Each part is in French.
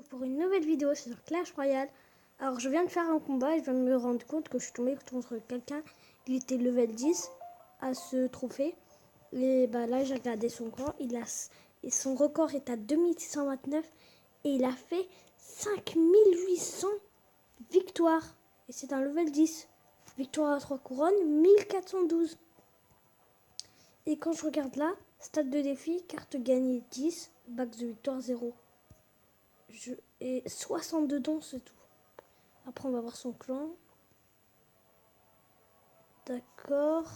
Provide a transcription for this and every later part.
Pour une nouvelle vidéo sur Clash Royale. Alors je viens de faire un combat et je viens de me rendre compte que je suis tombée contre quelqu'un. Il était level 10 à ce trophée. Et bah là j'ai regardé son camp. Et son record est à 2629 et il a fait 5800 victoires. Et c'est un level 10. Victoire à 3 couronnes, 1412. Et quand je regarde là, stade de défi, carte gagnée 10, bac de victoire 0. Et 62 dons, c'est tout. Après, on va voir son clan. D'accord.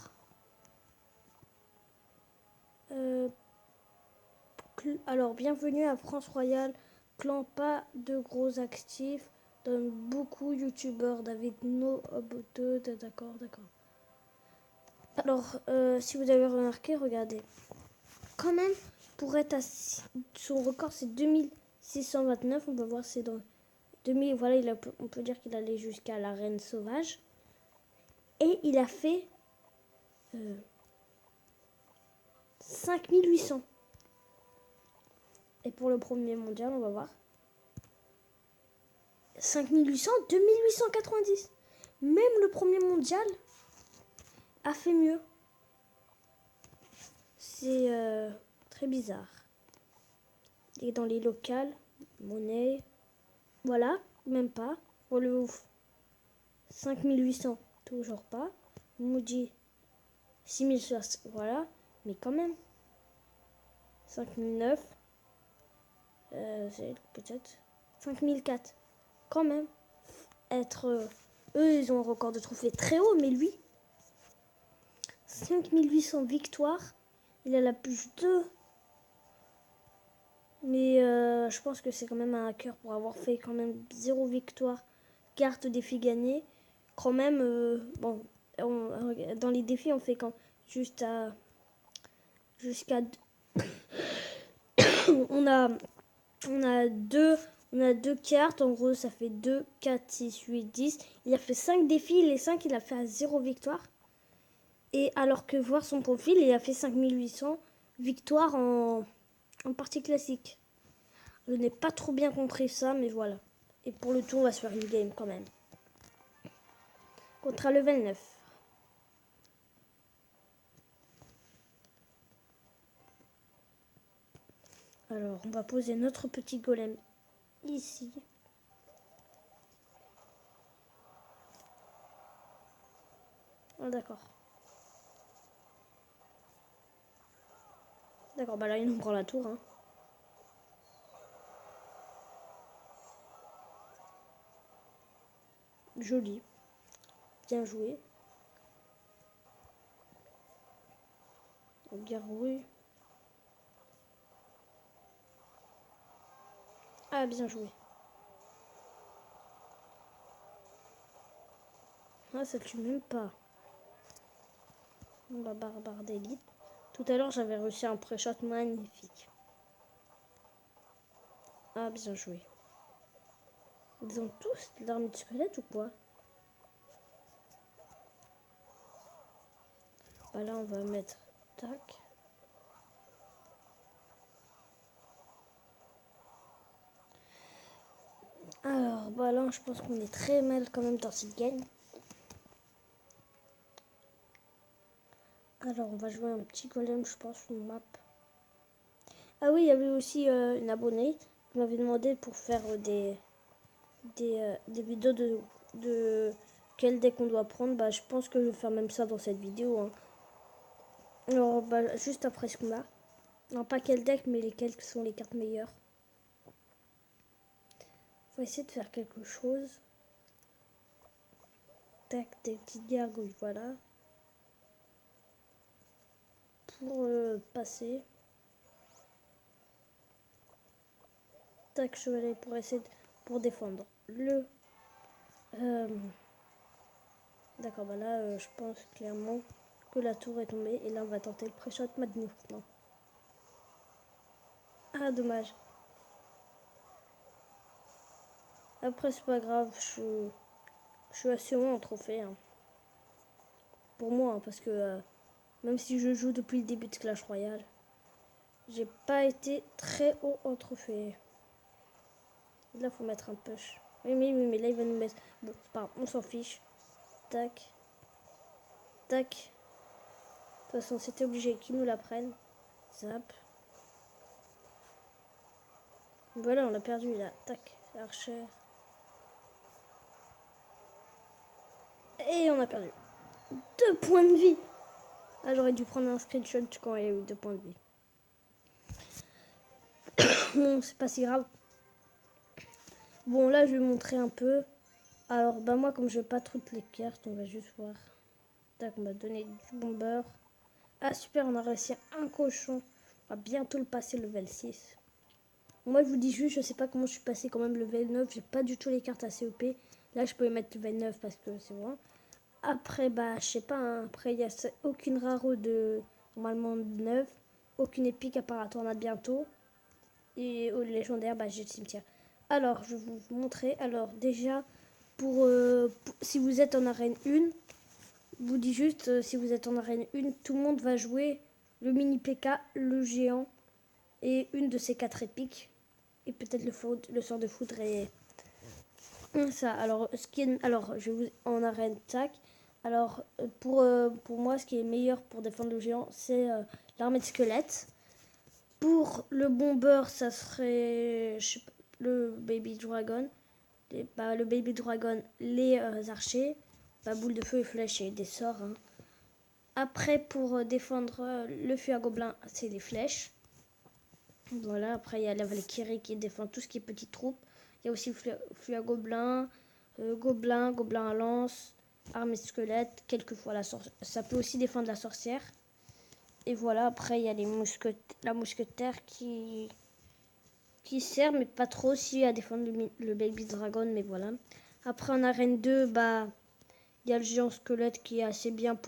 Alors, bienvenue à France Royale. Clan pas de gros actifs. Donne beaucoup youtubeurs. David No, Oboto. D'accord. Alors, si vous avez remarqué, regardez. Quand même, pour être à son record, c'est 2629. On va voir, c'est dans 2000. Voilà, on peut dire qu'il allait jusqu'à la reine sauvage. Et il a fait 5800. Et pour le premier mondial, on va voir. 5800, 2890. Même le premier mondial a fait mieux. C'est très bizarre. Et dans les locales, monnaie, voilà, même pas. Pour le ouf, 5800, toujours pas. Moody, 6060, voilà, mais quand même. 5009, c'est peut-être 5004, quand même. Eux, ils ont un record de trophée très haut, mais lui, 5800 victoires, il a la plus 2. Mais je pense que c'est quand même un hacker pour avoir fait quand même 0 victoire, carte défi gagné. Quand même, bon, dans les défis, on fait quand jusqu'à on a deux cartes, en gros ça fait 2, 4, 6, 8, 10. Il a fait 5 défis, les 5 il a fait à 0 victoire. Et alors que voir son profil, il a fait 5800 victoires en partie classique. Je n'ai pas trop bien compris ça, mais voilà. Et pour le tour, on va se faire une game quand même. Contre un level 9. Alors, on va poser notre petit golem ici. Ah, d'accord. D'accord, bah là, il nous prend la tour. Hein. Joli. Bien joué. Bien joué. Ah, bien joué. Ah, ça tue même pas. On va barbare d'élite. Tout à l'heure, j'avais réussi un pré-shot magnifique. Ah, bien joué. Ils ont tous de l'armée de squelette ou quoi? Bah là, on va mettre... Tac. Alors, bah là, je pense qu'on est très mal quand même dans cette game. Alors, on va jouer un petit golem, je pense, une map. Ah oui, il y avait aussi une abonnée qui m'avait demandé pour faire des vidéos de quel deck on doit prendre. Bah, je pense que je vais faire même ça dans cette vidéo. Hein. Alors, bah, juste après ce combat. Non, pas quel deck, mais lesquelles sont les cartes meilleures. On va essayer de faire quelque chose. Tac, des petites gargouilles, voilà. Pour passer. Tac, chevalet pour essayer pour défendre le... D'accord, bah là, je pense clairement que la tour est tombée. Et là, on va tenter le pré-shot maintenant. Ah, dommage. Après, c'est pas grave, je suis assez haut en trophée. Hein. Pour moi, hein, parce que même si je joue depuis le début de Clash Royale, j'ai pas été très haut en trophée. Là, faut mettre un push. Oui, mais là, il va nous mettre... Bon, c'est pas grave, on s'en fiche. Tac. Tac. De toute façon, c'était obligé qu'ils nous la prennent. Zap. Voilà, on l'a perdu, là. Tac. Archer. Et on a perdu. 2 points de vie. Ah, j'aurais dû prendre un screenshot quand il y a eu 2 points de vie. Bon, c'est pas si grave. Bon, là, je vais montrer un peu. Alors, bah moi, comme je n'ai pas toutes les cartes, on va juste voir. Tac, on m'a donné du bomber. Ah, super, on a réussi un cochon. On va bientôt le passer level 6. Moi, je vous dis juste, je sais pas comment je suis passé quand même level 9. J'ai pas du tout les cartes assez OP. Là, je peux les mettre level 9 parce que c'est bon. Après, bah, je sais pas. Hein. Après, il n'y a aucune raro de normalement 9. Aucune épique à part la tornade bientôt. Et au légendaire, bah, j'ai le cimetière. Alors, je vais vous montrer. Alors, déjà, si vous êtes en arène 1, je vous dis juste, si vous êtes en arène 1, tout le monde va jouer le mini PK, le géant et une de ces 4 épiques. Et peut-être le sort de foudre et ça. Alors, je vais vous en arène tac. Alors, pour moi, ce qui est meilleur pour défendre le géant, c'est l'armée de squelettes. Pour le bomber, ça serait je sais pas, le baby dragon. Le baby dragon, les archers, boule de feu et flèches et des sorts. Hein. Après, pour défendre le feu à gobelin, c'est les flèches. Voilà, après il y a la Valkyrie qui défend tout ce qui est petites troupes. Il y a aussi le feu à gobelin, gobelin à lance, armée squelette, quelquefois ça peut aussi défendre la sorcière. Et voilà, après il y a la mousquetaire qui sert, mais pas trop aussi à défendre le baby dragon, mais voilà. Après en arène 2, il y a le géant squelette qui est assez bien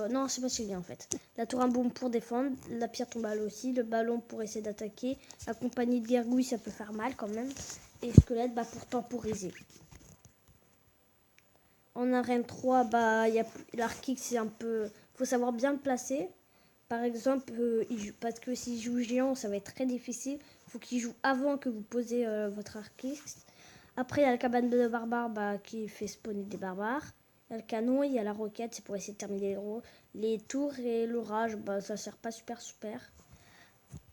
non, c'est pas si bien en fait. La tour à bombe pour défendre, la pierre tombale aussi, le ballon pour essayer d'attaquer, la compagnie de gargouilles ça peut faire mal quand même, et squelette pour temporiser. En arène 3, il y a l'arc-kick, c'est un peu... faut savoir bien le placer. Par exemple, parce que s'il joue géant, ça va être très difficile. Il faut qu'il joue avant que vous posez votre arc-kick. Après, il y a la cabane de barbares qui fait spawner des barbares. Il y a le canon, il y a la roquette, c'est pour essayer de terminer les tours. Et l'orage, ça sert pas super.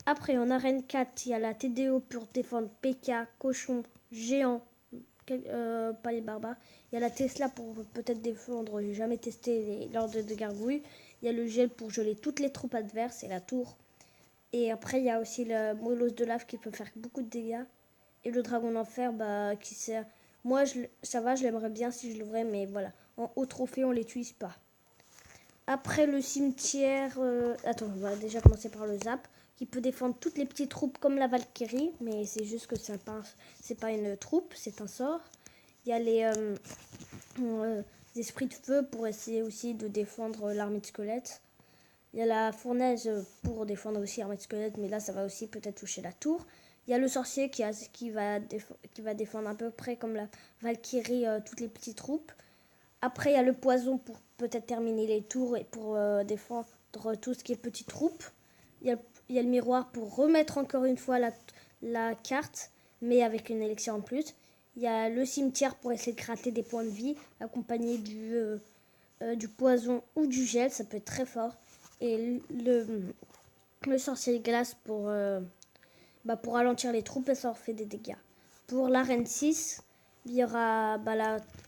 Après, en arène 4, il y a la TDO pour défendre PK, cochon, géant, pas les barbares. Il y a la Tesla pour peut-être défendre, j'ai jamais testé l'ordre de gargouille. Il y a le gel pour geler toutes les troupes adverses et la tour. Et après, il y a aussi le molosse de lave qui peut faire beaucoup de dégâts. Et le dragon d'enfer qui sert... Moi, ça va, je l'aimerais bien si je l'ouvrais, mais voilà. En haut trophée, on ne l'utilise pas. Après le cimetière... Attends, on va déjà commencer par le zap, qui peut défendre toutes les petites troupes comme la Valkyrie, mais c'est juste que c'est pas une troupe, c'est un sort. Il y a les esprits de feu pour essayer aussi de défendre l'armée de squelettes. Il y a la fournaise pour défendre aussi l'armée de squelettes, mais là ça va aussi peut-être toucher la tour. Il y a le sorcier qui va défendre à peu près comme la Valkyrie toutes les petites troupes. Après il y a le poison pour peut-être terminer les tours et pour défendre tout ce qui est petites troupes. Il y a le miroir pour remettre encore une fois la carte, mais avec une élixir en plus. Il y a le cimetière pour essayer de gratter des points de vie, accompagné du poison ou du gel, ça peut être très fort. Et le sorcier de glace pour ralentir les troupes et ça leur fait des dégâts. Pour l'arène 6, il y aura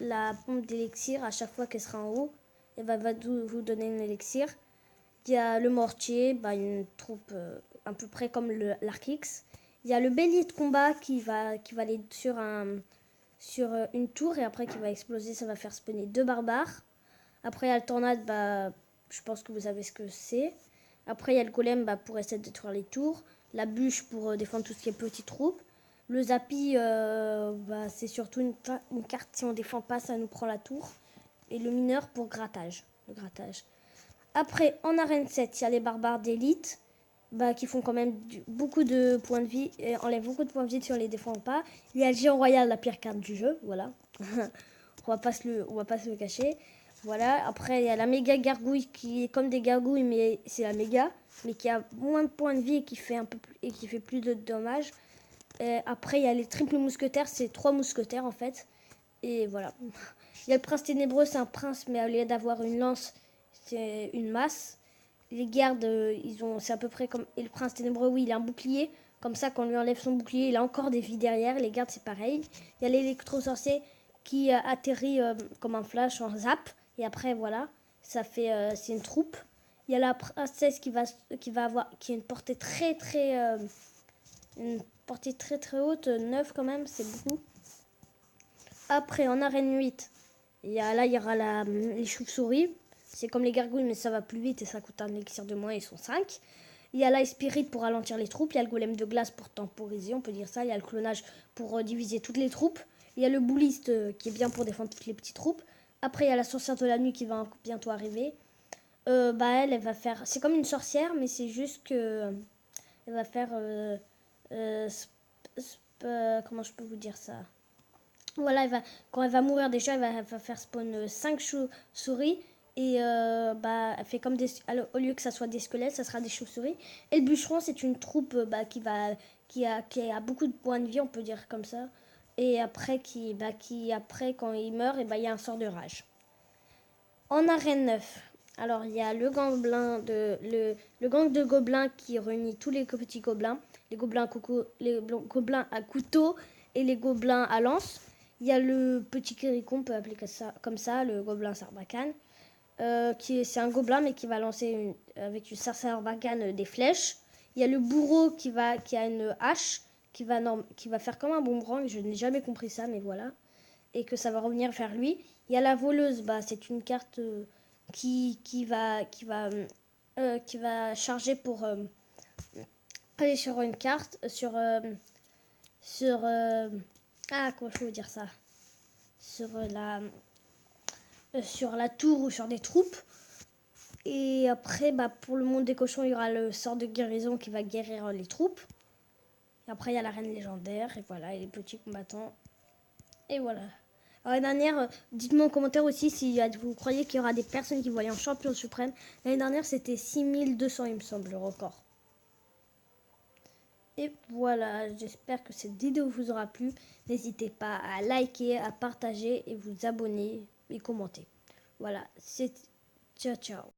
la pompe d'élixir à chaque fois qu'elle sera en haut. Elle va vous donner une élixir. Il y a le mortier, une troupe à peu près comme l'Arc-X. Il y a le bélier de combat qui va aller sur une tour et après qui va exploser, ça va faire spawner 2 barbares. Après il y a le tornade, je pense que vous savez ce que c'est. Après il y a le golem pour essayer de détruire les tours. La bûche pour défendre tout ce qui est petites troupes. Le zappy, c'est surtout une carte, si on défend pas, ça nous prend la tour. Et le mineur pour le grattage. Après, en arène 7, il y a les barbares d'élite qui font quand même beaucoup de points de vie et enlèvent beaucoup de points de vie si on les défend pas. Il y a le géant royal, la pire carte du jeu, voilà. on va pas se le cacher. Voilà. Après, il y a la méga gargouille qui est comme des gargouilles, mais c'est la méga, mais qui a moins de points de vie et qui fait plus de dommages. Et après, il y a les triples mousquetaires, c'est 3 mousquetaires en fait. Et voilà. Il y a le prince ténébreux, c'est un prince, mais au lieu d'avoir une lance, c'est une masse. Les gardes, c'est à peu près comme. Et le prince ténébreux, oui, il a un bouclier. Comme ça, quand on lui enlève son bouclier, il a encore des vies derrière. Les gardes, c'est pareil. Il y a l'électro-sorcier qui atterrit comme un flash en zap. Et après, voilà, ça fait. C'est une troupe. Il y a la princesse qui va avoir. Qui a une portée une portée très haute. 9 quand même, c'est beaucoup. Après, en arène 8, il y aura les chauves-souris. C'est comme les gargouilles, mais ça va plus vite et ça coûte un élixir de moins, ils sont 5. Il y a l'ice spirit pour ralentir les troupes. Il y a le golem de glace pour temporiser, on peut dire ça. Il y a le clonage pour diviser toutes les troupes. Il y a le bouliste qui est bien pour défendre toutes les petites troupes. Après, il y a la sorcière de la nuit qui va bientôt arriver. Elle va faire. C'est comme une sorcière, mais c'est juste que. Elle va faire. Comment je peux vous dire ça? Voilà, quand elle va mourir déjà, elle va faire spawn 5 chauves-souris. Et elle fait comme au lieu que ça soit des squelettes, ça sera des chauves-souris. Et le bûcheron, c'est une troupe qui a beaucoup de points de vie, on peut dire comme ça. Et après, après quand il meurt, il y a un sort de rage. En arène 9, alors il y a le gang de gobelins qui réunit tous les petits gobelins. Les gobelins à couteau et les gobelins à lance. Il y a le petit Kéricon, on peut appeler ça, comme ça, le gobelin Sarbacane. C'est un gobelin mais qui va lancer avec une Sarbacane des flèches. Il y a le bourreau qui a une hache qui va faire comme un boomerang. Je n'ai jamais compris ça, mais voilà. Et que ça va revenir vers lui. Il y a la voleuse, c'est une carte qui va charger pour aller sur une carte, comment je peux vous dire ça? Sur la tour ou sur des troupes. Et après, pour le monde des cochons, il y aura le sort de guérison qui va guérir les troupes. Et après, il y a la reine légendaire, et voilà, et les petits combattants. Et voilà. Alors, l'année dernière, dites-moi en commentaire aussi si vous croyez qu'il y aura des personnes qui vont aller en champion suprême. L'année dernière, c'était 6200, il me semble, le record. Et voilà, j'espère que cette vidéo vous aura plu. N'hésitez pas à liker, à partager et vous abonner et commenter. Voilà, c'est ciao ciao.